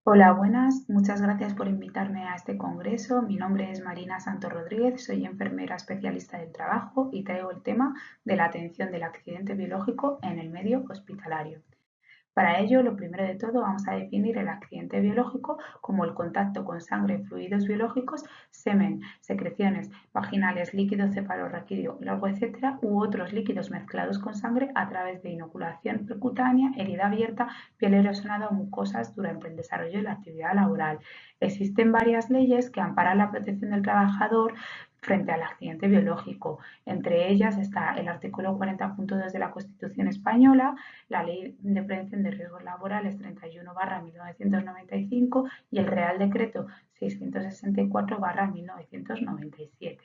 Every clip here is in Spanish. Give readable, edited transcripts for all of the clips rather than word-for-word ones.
Hola, buenas. Muchas gracias por invitarme a este congreso. Mi nombre es Marina Santos Rodríguez, soy enfermera especialista del trabajo y traigo el tema de la atención del accidente biológico en el medio hospitalario. Para ello, lo primero de todo, vamos a definir el accidente biológico como el contacto con sangre, fluidos biológicos, semen, secreciones vaginales, líquido cefalorraquídeo, largo, etcétera, u otros líquidos mezclados con sangre a través de inoculación percutánea, herida abierta, piel erosionada o mucosas durante el desarrollo de la actividad laboral. Existen varias leyes que amparan la protección del trabajador frente al accidente biológico. Entre ellas está el artículo 40.2 de la Constitución española, la Ley de Prevención de Riesgos Laborales 31/1995 y el Real Decreto 664/1997.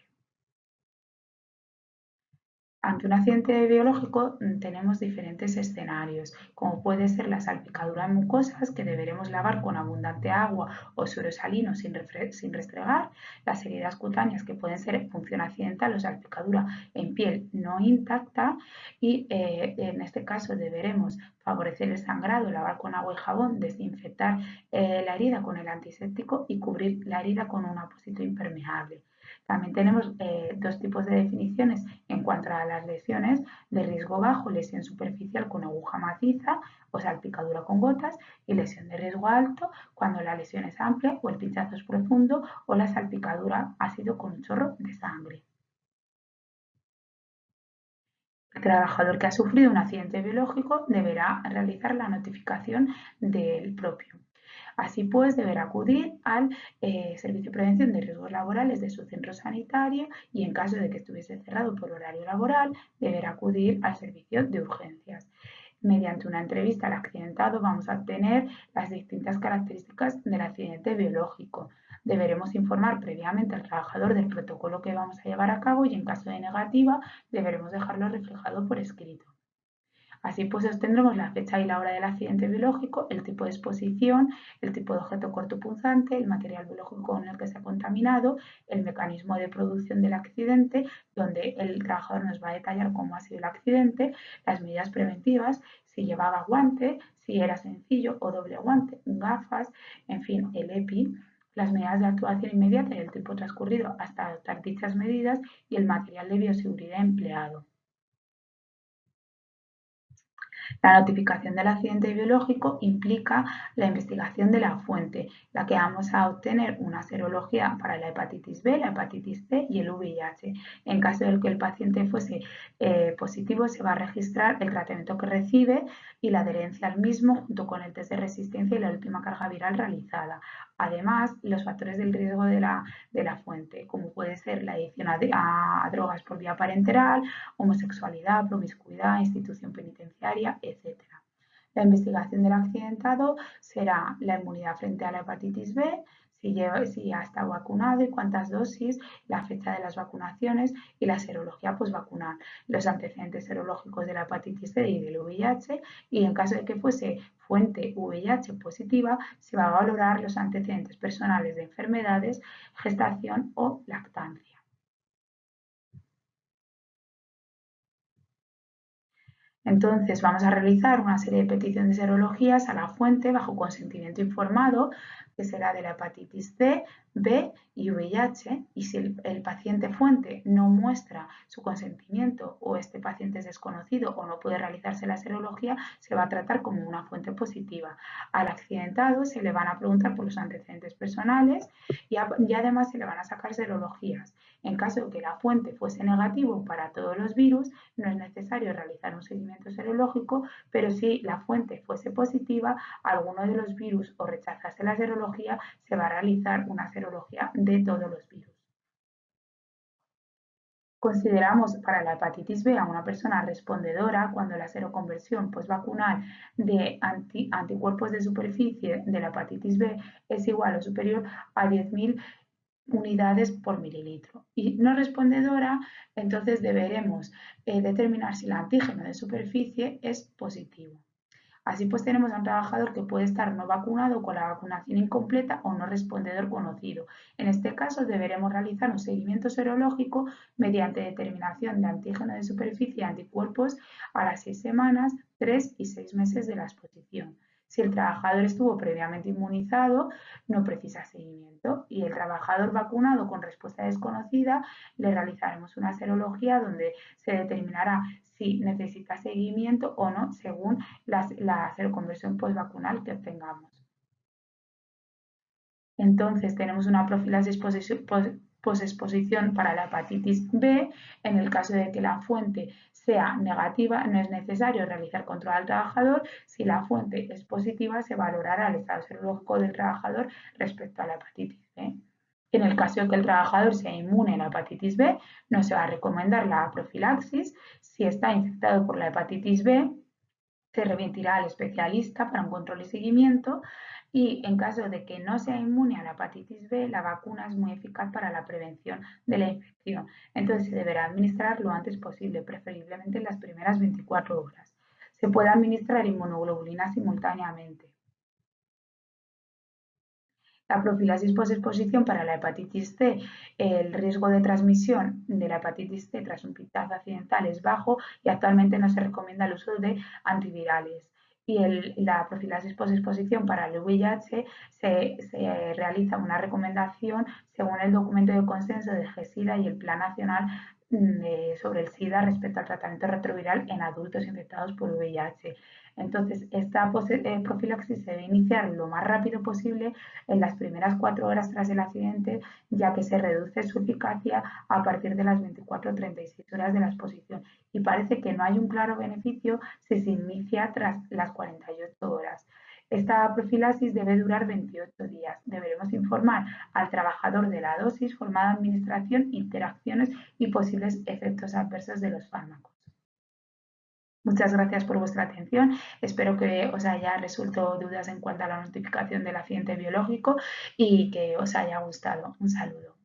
Ante un accidente biológico tenemos diferentes escenarios, como puede ser la salpicadura en mucosas, que deberemos lavar con abundante agua o suero salino sin restregar, las heridas cutáneas, que pueden ser en función accidental o salpicadura en piel no intacta, y en este caso deberemos favorecer el sangrado, lavar con agua y jabón, desinfectar la herida con el antiséptico y cubrir la herida con un apósito impermeable. También tenemos dos tipos de definiciones en cuanto a las lesiones: de riesgo bajo, lesión superficial con aguja maciza o salpicadura con gotas, y lesión de riesgo alto, cuando la lesión es amplia o el pinchazo es profundo o la salpicadura ha sido con un chorro de sangre. El trabajador que ha sufrido un accidente biológico deberá realizar la notificación del propio. Así pues, deberá acudir al Servicio de Prevención de Riesgos Laborales de su centro sanitario y, en caso de que estuviese cerrado por horario laboral, deberá acudir al servicio de urgencias. Mediante una entrevista al accidentado vamos a obtener las distintas características del accidente biológico. Deberemos informar previamente al trabajador del protocolo que vamos a llevar a cabo y, en caso de negativa, deberemos dejarlo reflejado por escrito. Así pues, obtendremos la fecha y la hora del accidente biológico, el tipo de exposición, el tipo de objeto cortopunzante, el material biológico con el que se ha contaminado, el mecanismo de producción del accidente, donde el trabajador nos va a detallar cómo ha sido el accidente, las medidas preventivas, si llevaba guante, si era sencillo o doble guante, gafas, en fin, el EPI, las medidas de actuación inmediata y el tiempo transcurrido hasta adoptar dichas medidas y el material de bioseguridad empleado. La notificación del accidente biológico implica la investigación de la fuente, la que vamos a obtener una serología para la hepatitis B, la hepatitis C y el VIH. En caso de que el paciente fuese positivo, se va a registrar el tratamiento que recibe y la adherencia al mismo, junto con el test de resistencia y la última carga viral realizada. Además, los factores del riesgo de la fuente, como puede ser la adicción a drogas por vía parenteral, homosexualidad, promiscuidad, institución penitenciaria, etcétera. La investigación del accidentado será la inmunidad frente a la hepatitis B, si ha estado vacunado y cuántas dosis, la fecha de las vacunaciones y la serología postvacunal, los antecedentes serológicos de la hepatitis C y del VIH, y en caso de que fuese fuente VIH positiva, se va a valorar los antecedentes personales de enfermedades, gestación o lactancia. Entonces, vamos a realizar una serie de peticiones de serologías a la fuente bajo consentimiento informado, que será de la hepatitis C, B y VIH, y si el paciente fuente no muestra su consentimiento o este paciente es desconocido o no puede realizarse la serología, se va a tratar como una fuente positiva. Al accidentado se le van a preguntar por los antecedentes personales y además se le van a sacar serologías. En caso de que la fuente fuese negativo para todos los virus, no es necesario realizar un seguimiento serológico, pero si la fuente fuese positiva a alguno de los virus o rechazase la serología, se va a realizar una serología de todos los virus. Consideramos para la hepatitis B a una persona respondedora cuando la seroconversión postvacunal de anticuerpos de superficie de la hepatitis B es igual o superior a 10.000 unidades por mililitro. Y no respondedora, entonces deberemos determinar si el antígeno de superficie es positivo. Así pues, tenemos a un trabajador que puede estar no vacunado con la vacunación incompleta o no respondedor conocido. En este caso, deberemos realizar un seguimiento serológico mediante determinación de antígeno de superficie y anticuerpos a las 6 semanas, 3 y 6 meses de la exposición. Si el trabajador estuvo previamente inmunizado, no precisa seguimiento y el trabajador vacunado con respuesta desconocida le realizaremos una serología donde se determinará si necesita seguimiento o no según la seroconversión postvacunal que obtengamos. Entonces tenemos una profilaxis posexposición para la hepatitis B. En el caso de que la fuente sea negativa, no es necesario realizar control al trabajador. Si la fuente es positiva, se valorará el estado serológico del trabajador respecto a la hepatitis B. En el caso de que el trabajador sea inmune a la hepatitis B, no se va a recomendar la profilaxis. Si está infectado por la hepatitis B, se remitirá al especialista para un control y seguimiento y en caso de que no sea inmune a la hepatitis B, la vacuna es muy eficaz para la prevención de la infección. Entonces se deberá administrar lo antes posible, preferiblemente en las primeras 24 horas. Se puede administrar inmunoglobulina simultáneamente. La profilaxis posexposición para la hepatitis C, el riesgo de transmisión de la hepatitis C tras un pinchazo accidental es bajo y actualmente no se recomienda el uso de antivirales. Y la profilaxis posexposición para el VIH se realiza una recomendación según el documento de consenso de GESIDA y el Plan Nacional sobre el SIDA respecto al tratamiento retroviral en adultos infectados por VIH. Entonces, esta profilaxis se debe iniciar lo más rápido posible en las primeras 4 horas tras el accidente, ya que se reduce su eficacia a partir de las 24 o 36 horas de la exposición. Y parece que no hay un claro beneficio si se inicia tras las 48 horas. Esta profilaxis debe durar 28 días. Deberemos informar al trabajador de la dosis, forma de administración, interacciones y posibles efectos adversos de los fármacos. Muchas gracias por vuestra atención. Espero que os haya resuelto dudas en cuanto a la notificación del accidente biológico y que os haya gustado. Un saludo.